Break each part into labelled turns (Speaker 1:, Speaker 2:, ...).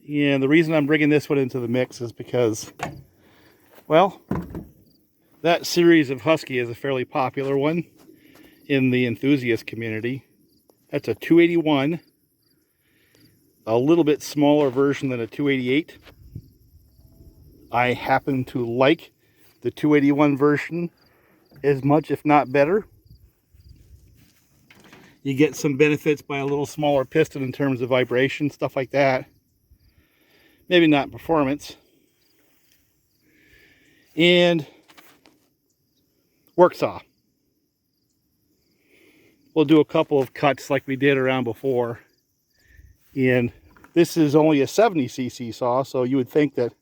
Speaker 1: And the reason I'm bringing this one into the mix is because, well, that series of Husky is a fairly popular one in the enthusiast community. That's a 281, a little bit smaller version than a 288. I happen to like the 281 version as much, if not better. You get some benefits by a little smaller piston in terms of vibration, stuff like that. Maybe not performance. And work saw. We'll do a couple of cuts like we did around before. And this is only a 70cc saw, so you would think that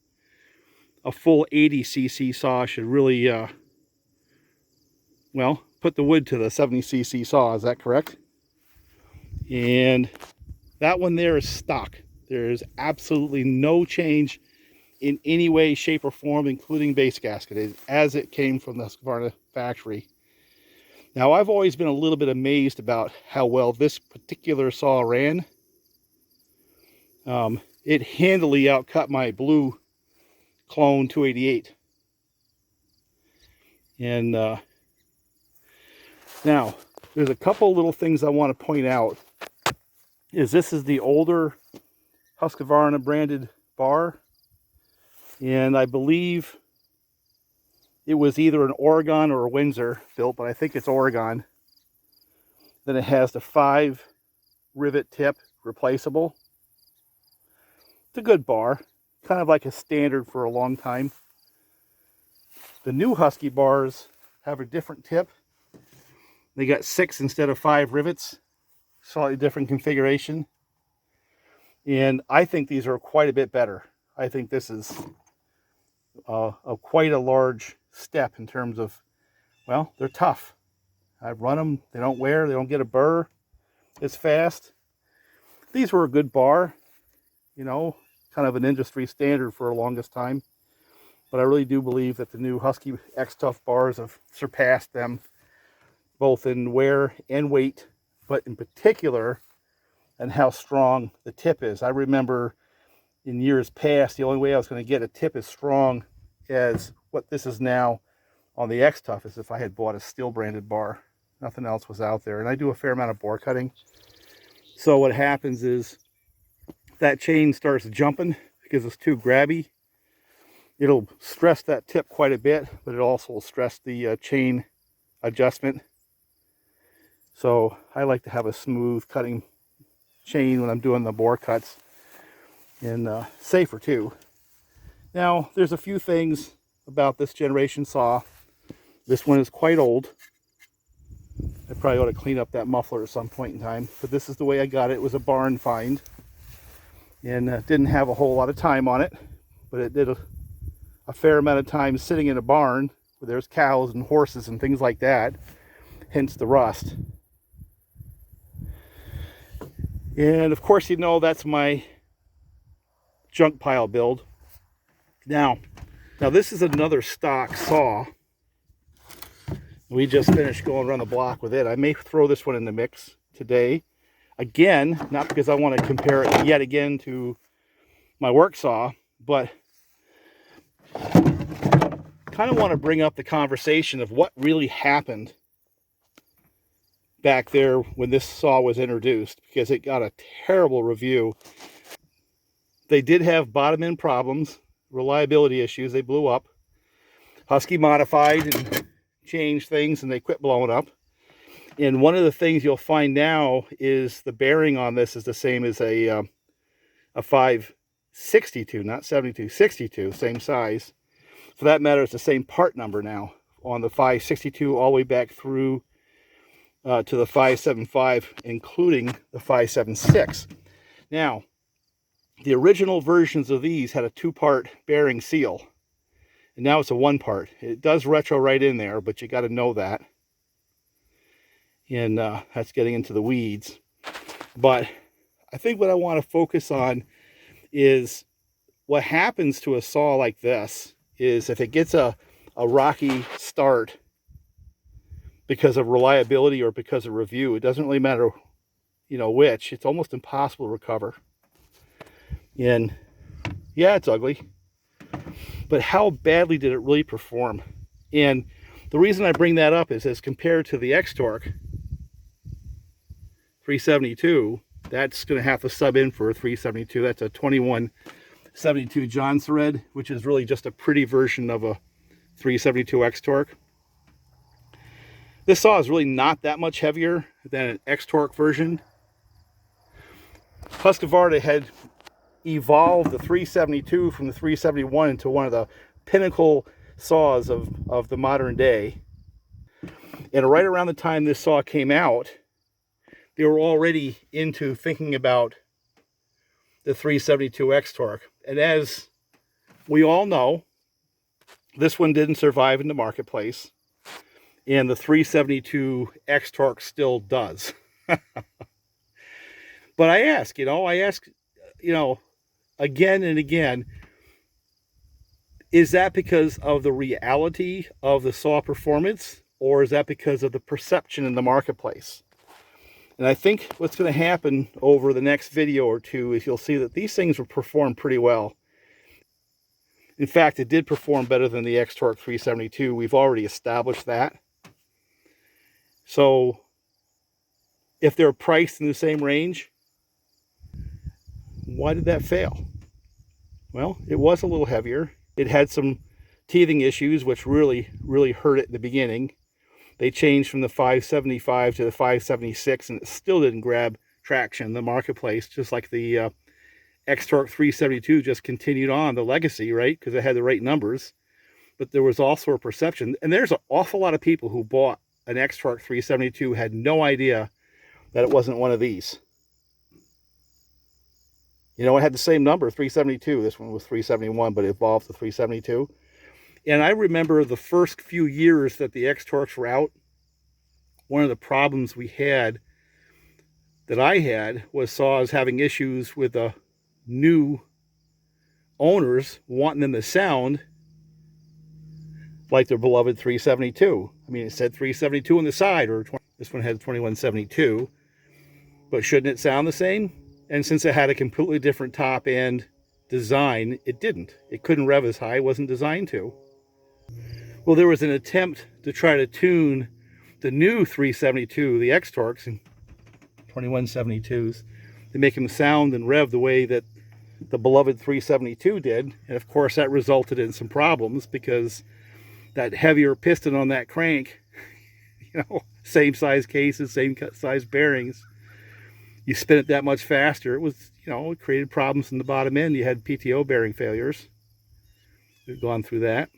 Speaker 1: a full 80cc saw should really, well, put the wood to the 70cc saw. Is that correct? And that one there is stock. There is absolutely no change in any way, shape, or form, including base gasket, as it came from the Husqvarna factory. Now, I've always been a little bit amazed about how well this particular saw ran. It handily outcut my blue clone 288. And now, there's a couple little things I want to point out. This is the older Husqvarna branded bar. And I believe it was either an Oregon or a Windsor built, but I think it's Oregon. Then it has the 5 rivet tip replaceable. It's a good bar, kind of like a standard for a long time. The new Husky bars have a different tip. They got 6 instead of 5 rivets, slightly different configuration. And I think these are quite a bit better. I think this is quite a large step in terms of, well, they're tough. I run them, they don't wear, they don't get a burr. It's fast. These were a good bar, you know, kind of an industry standard for the longest time. But I really do believe that the new Husky X-Torq bars have surpassed them, both in wear and weight, but in particular, and how strong the tip is. I remember in years past, the only way I was going to get a tip as strong as what this is now on the Xtorq is if I had bought a steel branded bar. Nothing else was out there. And I do a fair amount of bore cutting. So what happens is that chain starts jumping because it's too grabby. It'll stress that tip quite a bit, but it also will stress the chain adjustment. So I like to have a smooth cutting chain when I'm doing the bore cuts, and safer too. Now, there's a few things about this generation saw. This one is quite old. I probably ought to clean up that muffler at some point in time, but this is the way I got it. It was a barn find, and didn't have a whole lot of time on it, but it did a fair amount of time sitting in a barn where there's cows and horses and things like that, hence the rust. And of course, you know, that's my junk pile build. Now this is another stock saw. We just finished going around the block with it. I may throw this one in the mix today. Again, not because I want to compare it yet again to my work saw, but kind of want to bring up the conversation of what really happened back there when this saw was introduced, because it got a terrible review. They did have bottom end problems, reliability issues. They blew up. Husky modified and changed things, and they quit blowing up. And one of the things you'll find now is the bearing on this is the same as a 562, not 72, 62, same size. For that matter, it's the same part number now on the 562 all the way back through to the 575, including the 576. Now, the original versions of these had a 2-part bearing seal, and now it's a 1-part. It does retro right in there, but you got to know that. And that's getting into the weeds. But I think what I want to focus on is what happens to a saw like this is if it gets a rocky start because of reliability or because of review, it doesn't really matter, you know, which, it's almost impossible to recover. And Yeah, it's ugly. But how badly did it really perform? And the reason I bring that up is as compared to the Xtorq 372, that's going to have to sub in for a 372. That's a 2172 John thread, which is really just a pretty version of a 372 Xtorq. This saw is really not that much heavier than an Xtorq version. Husqvarna had evolved the 372 from the 371 into one of the pinnacle saws of the modern day. And right around the time this saw came out, they were already into thinking about the 372 Xtorq. And as we all know, this one didn't survive in the marketplace, and the 372 Xtorq still does. But I ask, again and again, is that because of the reality of the saw performance, or is that because of the perception in the marketplace? And I think what's going to happen over the next video or two is you'll see that these things will perform pretty well. In fact, it did perform better than the Xtorq 372. We've already established that. So if they're priced in the same range, why did that fail? Well, it was a little heavier. It had some teething issues, which really hurt it in the beginning. They changed from the 575 to the 576, and it still didn't grab traction in the marketplace, just like the Xtorq 372 just continued on the legacy, right? Because it had the right numbers. But there was also a perception, and there's an awful lot of people who bought an Xtorq 372 had no idea that it wasn't one of these. You know, it had the same number, 372. This one was 371, but it evolved to 372. And I remember the first few years that the Xtorqs were out, one of the problems we had, that I had, was saws having issues with the new owners wanting them to sound like their beloved 372. I mean, it said 372 on the side, or this one had 2172, but shouldn't it sound the same? And since it had a completely different top end design, it didn't. It couldn't rev as high, it wasn't designed to. Well, there was an attempt to try to tune the new 372, the Xtorqs and 2172s, to make them sound and rev the way that the beloved 372 did. And of course, that resulted in some problems because that heavier piston on that crank, same size cases, same size bearings, you spin it that much faster. It was, it created problems in the bottom end. You had PTO bearing failures. We've gone through that.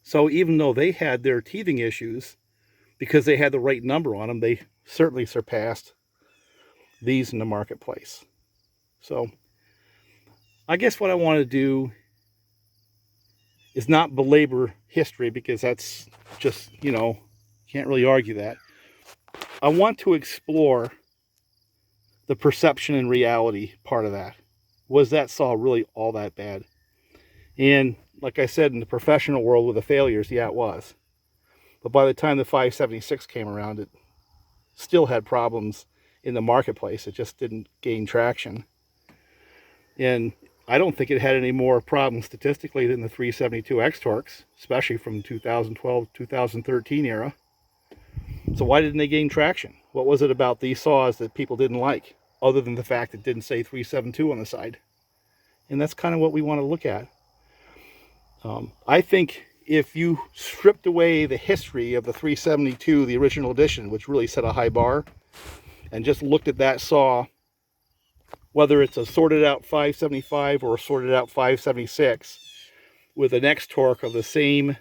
Speaker 1: So even though they had their teething issues, because they had the right number on them, they certainly surpassed these in the marketplace. So I guess what I want to do is not belabor history, because that's just, can't really argue that. I want to explore the perception and reality part of that. Was that saw really all that bad? And like I said, in the professional world with the failures, yeah, it was. But by the time the 576 came around, it still had problems in the marketplace. It just didn't gain traction. And I don't think it had any more problems statistically than the 372 Xtorqs, especially from 2012, 2013 era. So why didn't they gain traction? What was it about these saws that people didn't like, other than the fact it didn't say 372 on the side? And that's kind of what we want to look at. I think if you stripped away the history of the 372, the original edition, which really set a high bar, and just looked at that saw, whether it's a sorted out 575 or a sorted out 576, with an Xtorq of the same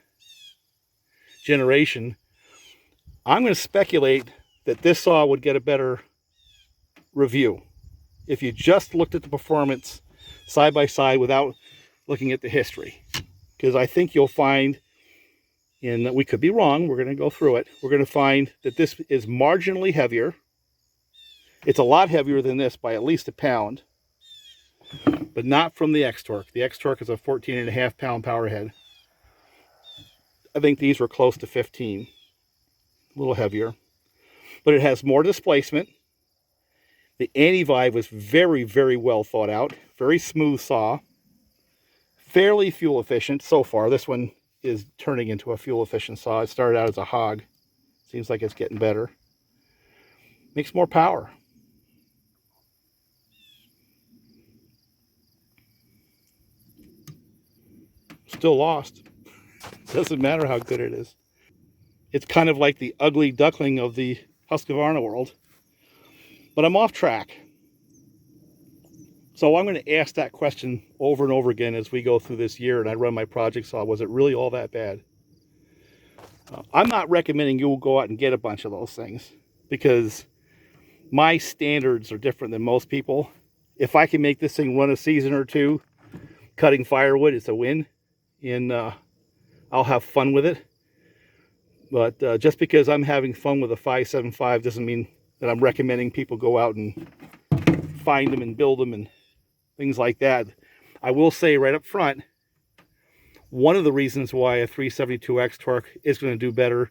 Speaker 1: generation, I'm going to speculate that this saw would get a better review if you just looked at the performance side by side without looking at the history. Because I think you'll find, and we could be wrong, we're going to go through it, we're going to find that this is marginally heavier. It's a lot heavier than this by at least a pound, but not from the Xtorq. The Xtorq is a 14.5 pound power head. I think these were close to 15, a little heavier. But it has more displacement. The anti-vibe was very, very well thought out, very smooth saw. fairly fuel efficient so far. This one is turning into a fuel efficient saw. It started out as a hog. Seems like it's getting better. Makes more power. Still lost. Doesn't matter how good it is. It's kind of like the ugly duckling of the Husqvarna world. But I'm off track. So I'm going to ask that question over and over again as we go through this year and I run my project saw. Was it really all that bad? I'm not recommending you go out and get a bunch of those things because my standards are different than most people. If I can make this thing run a season or two, cutting firewood, it's a win. And I'll have fun with it. But just because I'm having fun with a 575 doesn't mean that I'm recommending people go out and find them and build them and things like that. I will say right up front, one of the reasons why a 372 Xtorq is going to do better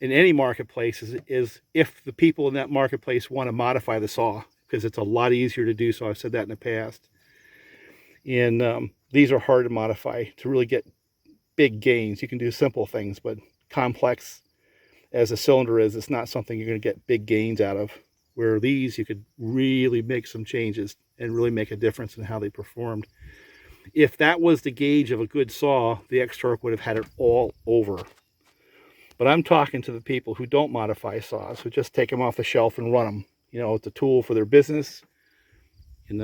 Speaker 1: in any marketplace is if the people in that marketplace want to modify the saw, because it's a lot easier to do so. I've said that in the past. And these are hard to modify to really get big gains. You can do simple things, but complex as a cylinder is, it's not something you're going to get big gains out of. Where these, you could really make some changes and really make a difference in how they performed. If that was the gauge of a good saw, the Xtorq would have had it all over. But I'm talking to the people who don't modify saws, who just take them off the shelf and run them. You know, it's a tool for their business, and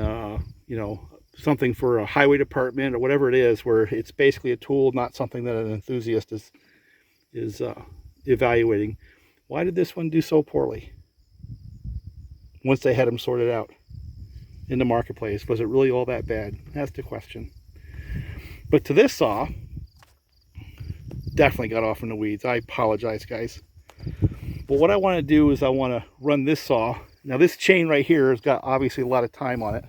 Speaker 1: you know, something for a highway department or whatever it is, where it's basically a tool, not something that an enthusiast is evaluating. Why did this one do so poorly? Once they had them sorted out in the marketplace, was it really all that bad? That's the question. But to this saw, definitely got off in the weeds. I apologize, guys. But what I want to do is I want to run this saw. Now this chain right here has got obviously a lot of time on it.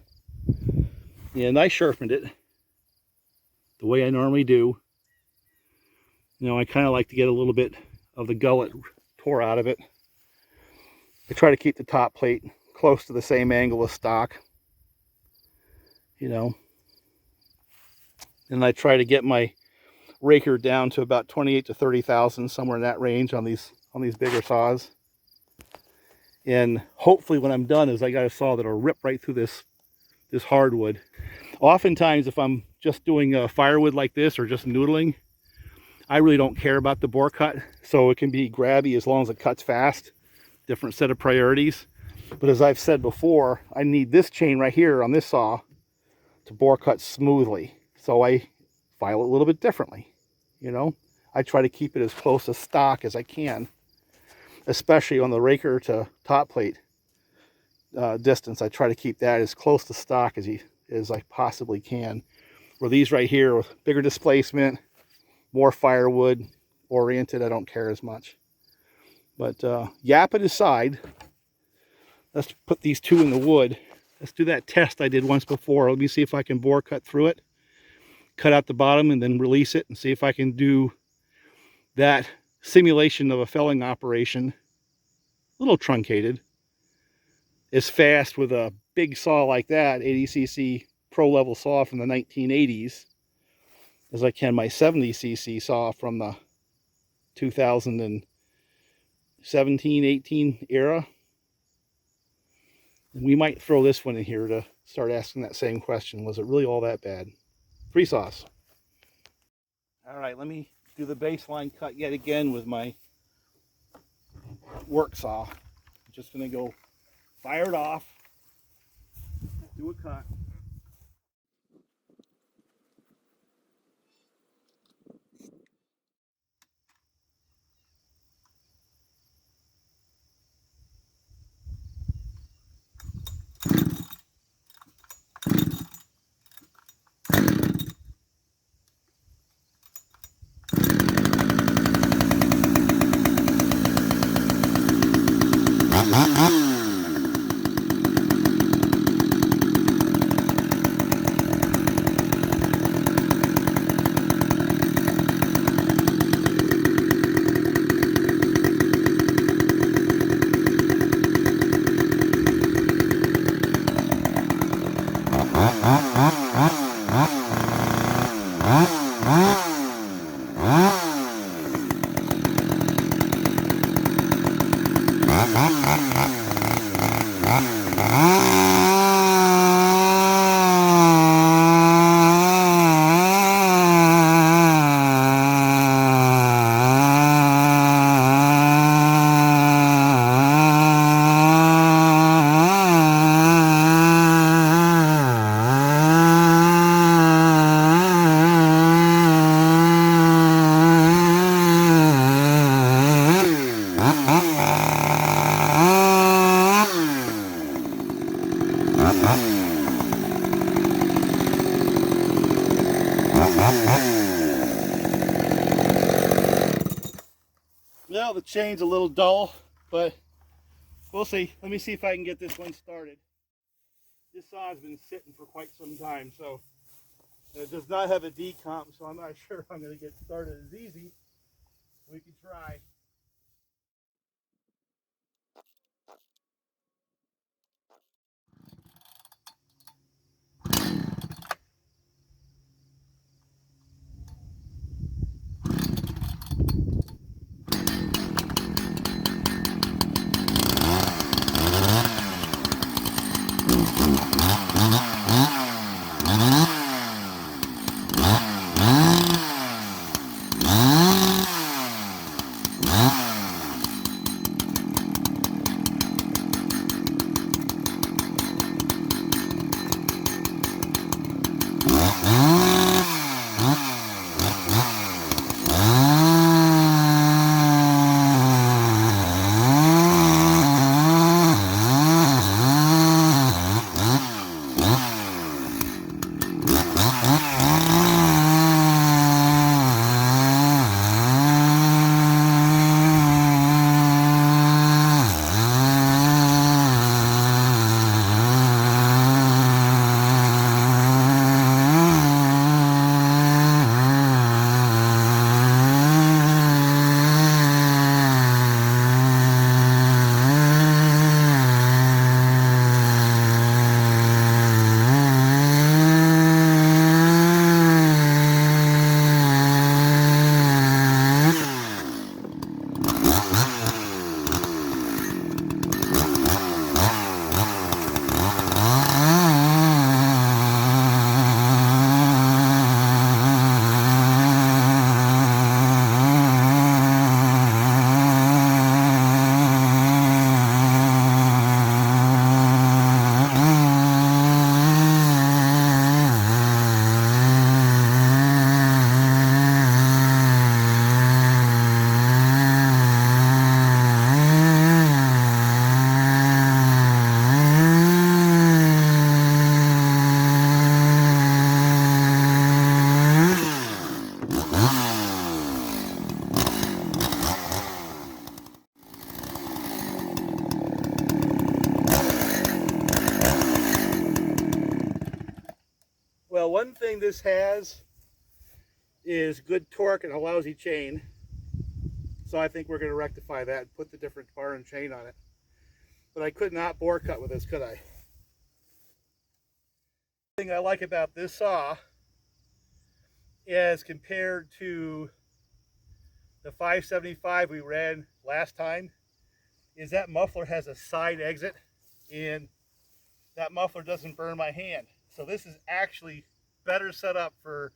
Speaker 1: And I sharpened it the way I normally do. You know, I kind of like to get a little bit of the gullet tore out of it. I try to keep the top plate close to the same angle as stock. You know. And I try to get my raker down to about 28 to 30 thousandths, somewhere in that range on these bigger saws. And hopefully when I'm done is I got a saw that'll rip right through this hardwood. Oftentimes if I'm just doing firewood like this or just noodling, I really don't care about the bore cut, so it can be grabby as long as it cuts fast. Different set of priorities. But as I've said before, I need this chain right here on this saw to bore cut smoothly. So I file it a little bit differently. You know, I try to keep it as close to stock as I can, especially on the raker to top plate distance. I try to keep that as close to stock as I possibly can. Where these right here with bigger displacement, more firewood oriented, I don't care as much. But yapping aside, let's put these two in the wood. Let's do that test I did once before. Let me see if I can bore cut through it, cut out the bottom and then release it, and see if I can do that simulation of a felling operation, a little truncated, as fast with a big saw like that, 80cc pro level saw from the 1980s, as I can my 70cc saw from the 2017, 18 era. And we might throw this one in here to start asking that same question. Was it really all that bad? 3 saws. All right, let me do the baseline cut yet again with my work saw. I'm just going to go fire it off, do a cut. Well, the chain's a little dull, but we'll see. Let me see if I can get this one started. This saw has been sitting for quite some time, so it does not have a decomp, so I'm not sure I'm going to get started as easy. We can try. Well, one thing this has is good torque and a lousy chain. So I think we're going to rectify that and put the different bar and chain on it. But I could not bore cut with this, could I? The thing I like about this saw, as compared to the 575 we ran last time, is that muffler has a side exit, and that muffler doesn't burn my hand. So this is actually better set up for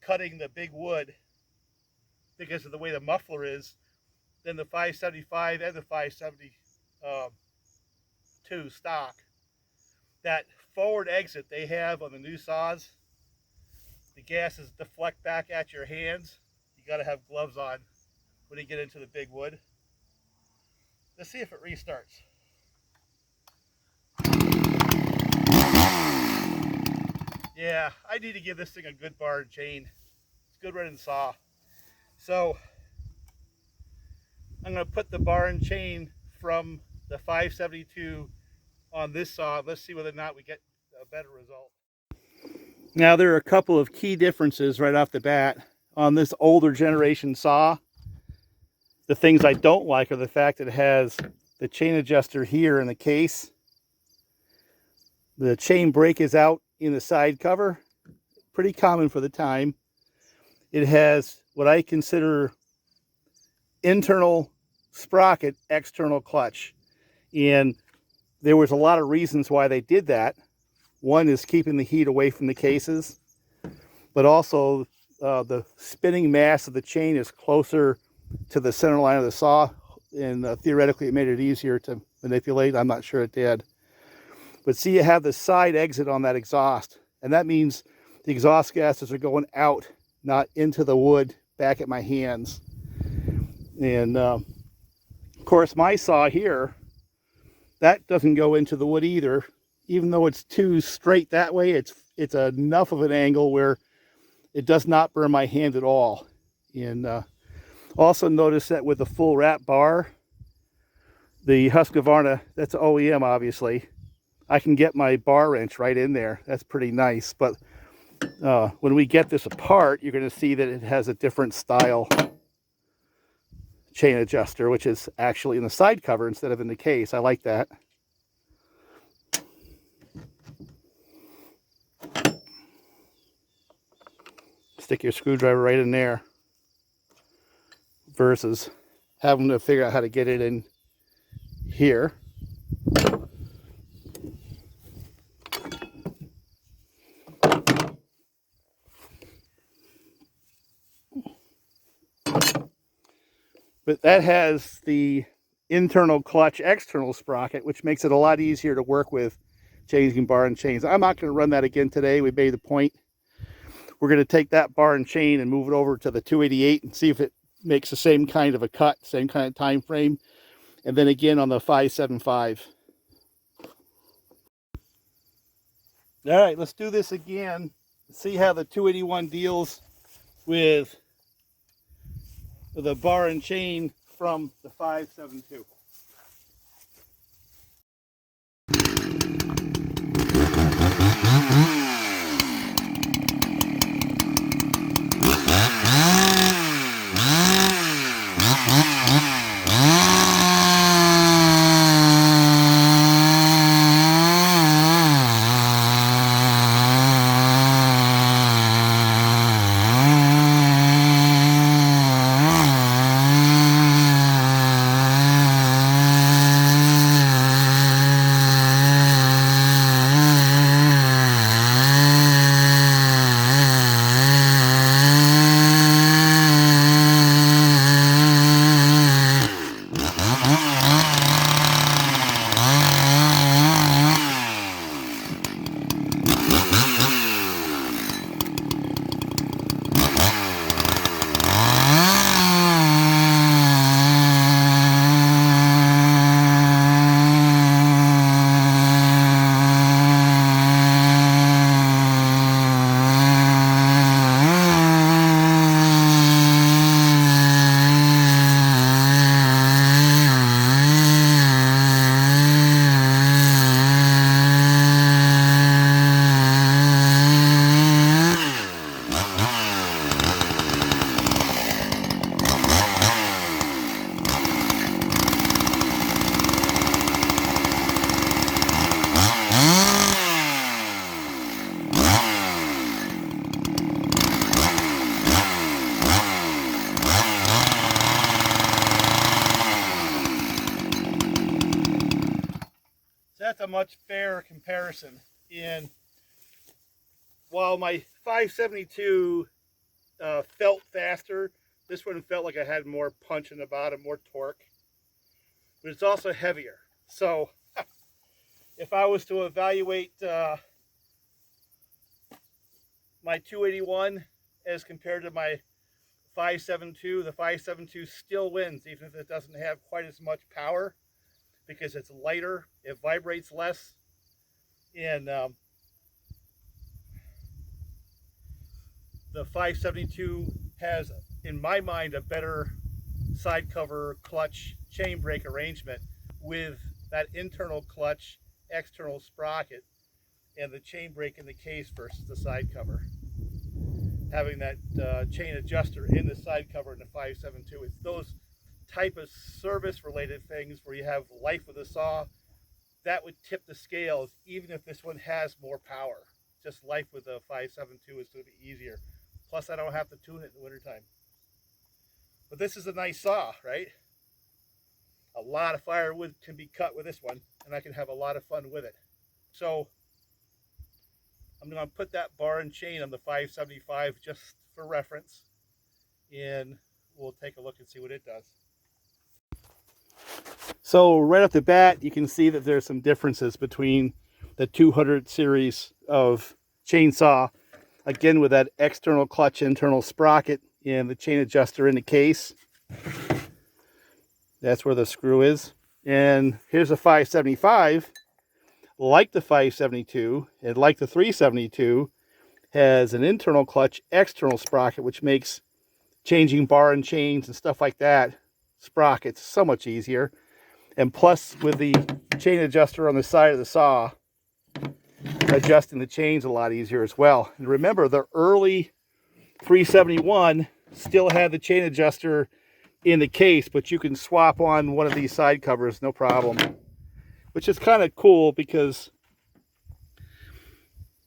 Speaker 1: cutting the big wood because of the way the muffler is than the 575 and the 572 stock. That forward exit they have on the new saws, the gases deflect back at your hands. You got to have gloves on when you get into the big wood. Let's see if it restarts. Yeah, I need to give this thing a good bar and chain. It's good running saw. So I'm going to put the bar and chain from the 572 on this saw. Let's see whether or not we get a better result. Now there are a couple of key differences right off the bat on this older generation saw. The things I don't like are the fact that it has the chain adjuster here in the case. The chain brake is out in the side cover. Pretty common for the time. It has what I consider internal sprocket, external clutch. And there was a lot of reasons why they did that. One is keeping the heat away from the cases, but also the spinning mass of the chain is closer to the center line of the saw, and theoretically it made it easier to manipulate. I'm not sure it did. But see, you have the side exit on that exhaust, and that means the exhaust gases are going out, not into the wood back at my hands. And of course my saw here, that doesn't go into the wood either. Even though it's too straight that way, it's enough of an angle where it does not burn my hand at all. And also notice that with the full wrap bar, the Husqvarna, that's OEM obviously, I can get my bar wrench right in there. That's pretty nice. But when we get this apart, you're going to see that it has a different style chain adjuster, which is actually in the side cover instead of in the case. I like that. Stick your screwdriver right in there versus having to figure out how to get it in here. But that has the internal clutch external sprocket, which makes it a lot easier to work with changing bar and chains. I'm not going to run that again today. We made the point. We're going to take that bar and chain and move it over to the 288 and see if it makes the same kind of a cut, same kind of time frame. And then again on the 575. All right, let's do this again. See how the 281 deals with the bar and chain from the 572. That's a much fairer comparison. And while my 572 felt faster, this one felt like I had more punch in the bottom, more torque, but it's also heavier. So if I was to evaluate my 281 as compared to my 572, the 572 still wins, even if it doesn't have quite as much power, because it's lighter, it vibrates less, and the 572 has, in my mind, a better side cover clutch chain brake arrangement with that internal clutch external sprocket and the chain brake in the case versus the side cover. Having that chain adjuster in the side cover in the 572, it's those type of service related things where you have life with a saw that would tip the scales, even if this one has more power. Just life with the 572 is going to be easier. Plus I don't have to tune it in the wintertime. But this is a nice saw, right? A lot of firewood can be cut with this one, and I can have a lot of fun with it. So I'm going to put that bar and chain on the 575 just for reference, and we'll take a look and see what it does. So right off the bat, you can see that there's some differences between the 200 series of chainsaw, again with that external clutch internal sprocket and the chain adjuster in the case. That's where the screw is. And here's a 575, like the 572 and like the 372, has an internal clutch, external sprocket, which makes changing bar and chains and stuff like that, sprockets, so much easier. And plus, with the chain adjuster on the side of the saw, adjusting the chains a lot easier as well. And remember, the early 371 still had the chain adjuster in the case, but you can swap on one of these side covers, no problem. Which is kind of cool because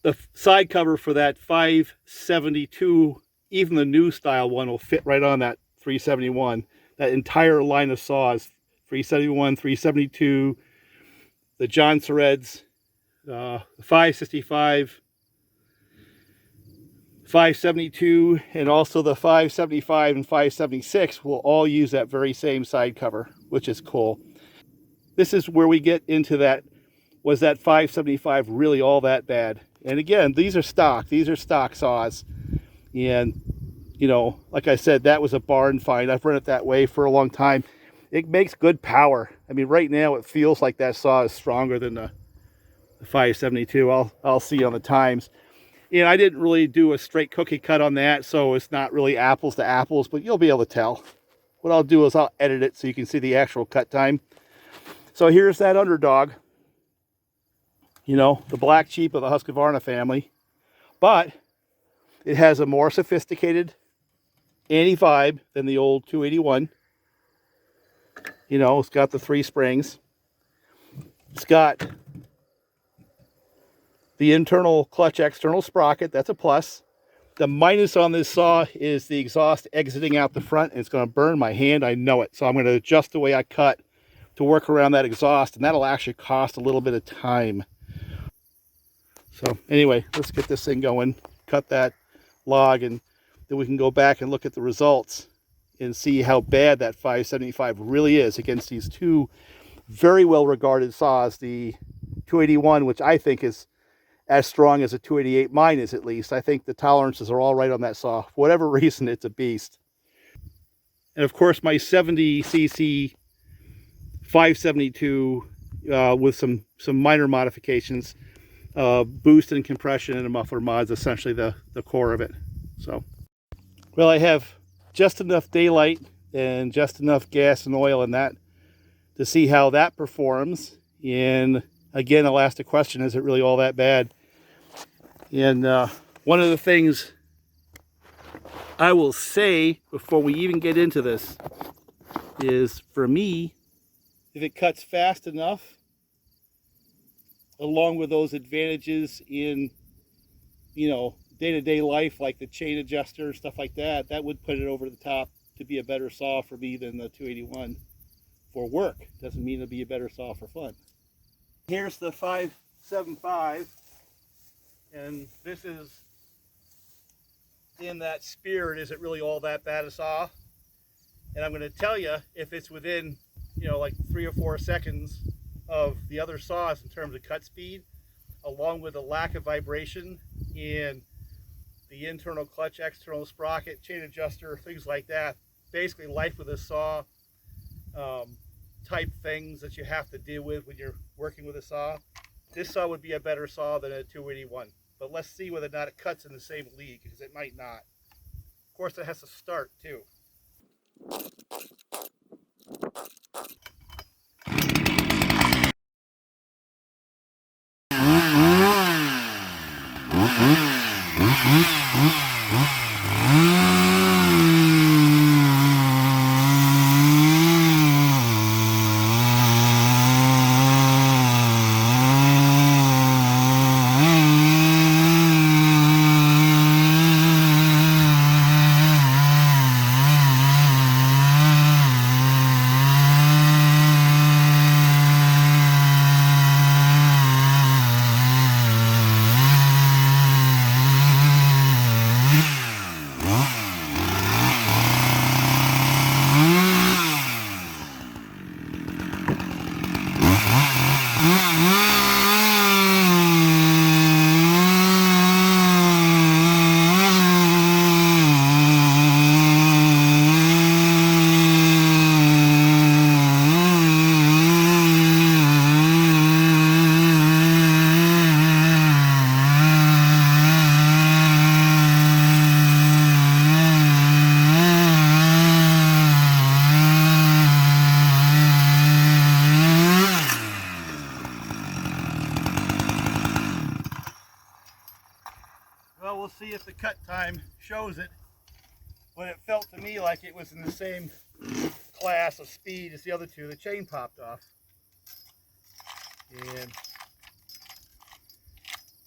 Speaker 1: the side cover for that 572, even the new style one, will fit right on that 371. That entire line of saws, 371, 372, the John Sureds, 565, 572, and also the 575 and 576 will all use that very same side cover, which is cool. This is where we get into that, was that 575 really all that bad? And again, these are stock saws. And, you know, like I said, that was a barn find. I've run it that way for a long time. It makes good power. I mean, right now it feels like that saw is stronger than the 572. I'll see on the times. And I didn't really do a straight cookie cut on that, so it's not really apples to apples, but you'll be able to tell. What I'll do is I'll edit it so you can see the actual cut time. So here's that underdog. You know, the black sheep of the Husqvarna family. But it has a more sophisticated anti-vibe than the old 281. You know, it's got the 3 springs. It's got the internal clutch external sprocket. That's a plus. The minus on this saw is the exhaust exiting out the front, and it's going to burn my hand. I know it. So I'm going to adjust the way I cut to work around that exhaust, and that'll actually cost a little bit of time. So anyway, let's get this thing going, cut that log, and then we can go back and look at the results and see how bad that 575 really is against these two very well regarded saws. The 281, which I think is as strong as a 288, mine is at least. I think the tolerances are all right on that saw. For whatever reason, it's a beast. And of course, my 70cc 572 with some minor modifications. Boost and compression and a muffler mod is essentially the core of it. So, well, I have just enough daylight and just enough gas and oil in that to see how that performs. And again, I'll ask the question, is it really all that bad? And one of the things I will say before we even get into this is, for me, if it cuts fast enough, along with those advantages in, you know, day-to-day life, like the chain adjuster, stuff like that, that would put it over the top to be a better saw for me than the 281 for work. Doesn't mean it'll be a better saw for fun. Here's the 575, and this is in that spirit. Is it really all that bad a saw? And I'm going to tell you, if it's within, you know, like 3 or 4 seconds of the other saws in terms of cut speed, along with a lack of vibration in the internal clutch, external sprocket, chain adjuster, things like that, basically life with a saw type things that you have to deal with when you're working with a saw, this saw would be a better saw than a 281. But let's see whether or not it cuts in the same league, because it might not. Of course, it has to start too. cut time shows it, but it felt to me like it was in the same class of speed as the other two. The chain popped off. And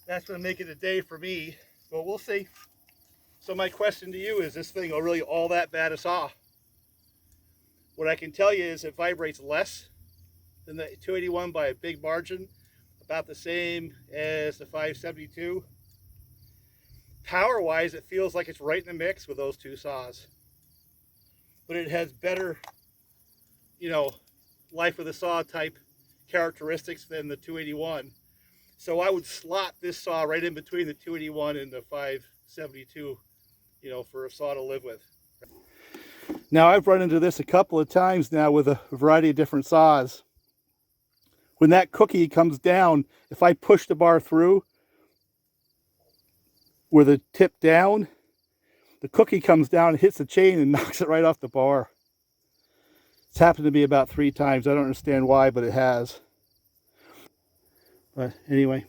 Speaker 1: that's going to make it a day for me, but we'll see. So my question to you is this thing really all that bad a saw? What I can tell you is it vibrates less than the 281 by a big margin, about the same as the 572. Power-wise, it feels like it's right in the mix with those two saws. But it has better, you know, life of the saw type characteristics than the 281. So I would slot this saw right in between the 281 and the 572, you know, for a saw to live with. Now I've run into this a couple of times now with a variety of different saws. When that cookie comes down, if I push the bar through with the tip down, the cookie comes down and hits the chain and knocks it right off the bar. It's happened to me about 3 times. I don't understand why, but it has. But anyway.